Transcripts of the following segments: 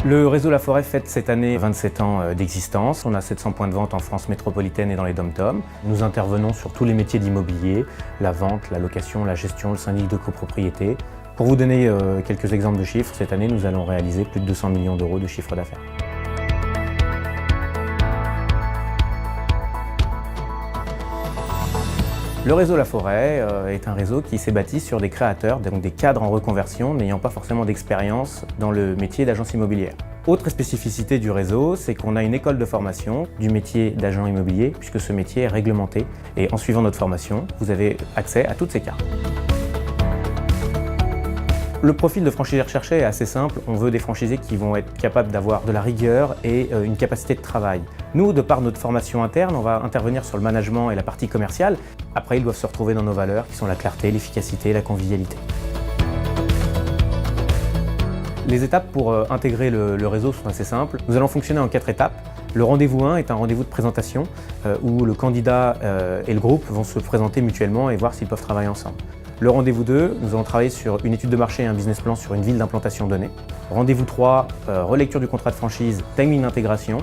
Le réseau La Forêt fête cette année 27 ans d'existence. On a 700 points de vente en France métropolitaine et dans les dom-toms. Nous intervenons sur tous les métiers d'immobilier, la vente, la location, la gestion, le syndic de copropriété. Pour vous donner quelques exemples de chiffres, cette année nous allons réaliser plus de 200 millions d'euros de chiffre d'affaires. Le réseau La Forêt est un réseau qui s'est bâti sur des créateurs, donc des cadres en reconversion n'ayant pas forcément d'expérience dans le métier d'agence immobilière. Autre spécificité du réseau, c'est qu'on a une école de formation du métier d'agent immobilier puisque ce métier est réglementé et en suivant notre formation, vous avez accès à toutes ces cartes. Le profil de franchisé recherché est assez simple. On veut des franchisés qui vont être capables d'avoir de la rigueur et une capacité de travail. Nous, de par notre formation interne, on va intervenir sur le management et la partie commerciale. Après, ils doivent se retrouver dans nos valeurs qui sont la clarté, l'efficacité, la convivialité. Les étapes pour intégrer le réseau sont assez simples. Nous allons fonctionner en 4 étapes. Le rendez-vous 1 est un rendez-vous de présentation où le candidat et le groupe vont se présenter mutuellement et voir s'ils peuvent travailler ensemble. Le rendez-vous 2, nous allons travailler sur une étude de marché et un business plan sur une ville d'implantation donnée. Rendez-vous 3, relecture du contrat de franchise, timing d'intégration.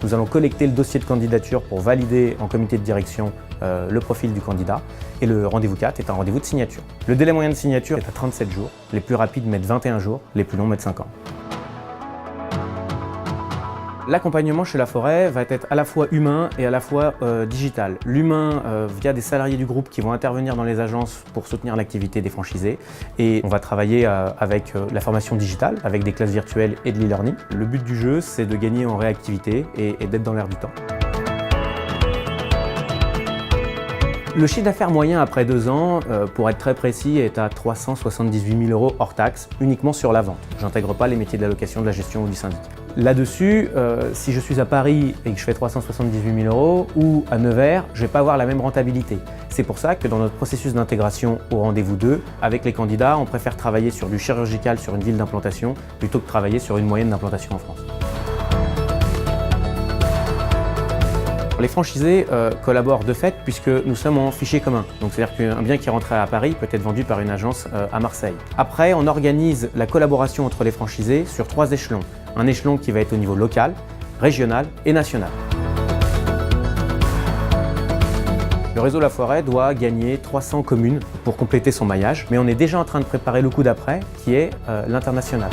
Nous allons collecter le dossier de candidature pour valider en comité de direction le profil du candidat. Et le rendez-vous 4 est un rendez-vous de signature. Le délai moyen de signature est à 37 jours. Les plus rapides mettent 21 jours, les plus longs mettent 5 ans. L'accompagnement chez La Forêt va être à la fois humain et à la fois digital. L'humain via des salariés du groupe qui vont intervenir dans les agences pour soutenir l'activité des franchisés. Et on va travailler avec la formation digitale, avec des classes virtuelles et de l'e-learning. Le but du jeu, c'est de gagner en réactivité et d'être dans l'air du temps. Le chiffre d'affaires moyen après 2 ans, pour être très précis, est à 378 000 € hors taxe, uniquement sur la vente. Je n'intègre pas les métiers de la location, de la gestion ou du syndic. Là-dessus, si je suis à Paris et que je fais 378 000 € ou à Nevers, je ne vais pas avoir la même rentabilité. C'est pour ça que dans notre processus d'intégration au rendez-vous 2, avec les candidats, on préfère travailler sur du chirurgical sur une ville d'implantation plutôt que travailler sur une moyenne d'implantation en France. Les franchisés collaborent de fait puisque nous sommes en fichier commun. Donc c'est-à-dire qu'un bien qui est rentré à Paris peut être vendu par une agence à Marseille. Après, on organise la collaboration entre les franchisés sur 3 échelons. Un échelon qui va être au niveau local, régional et national. Le réseau La Forêt doit gagner 300 communes pour compléter son maillage, mais on est déjà en train de préparer le coup d'après qui est l'international.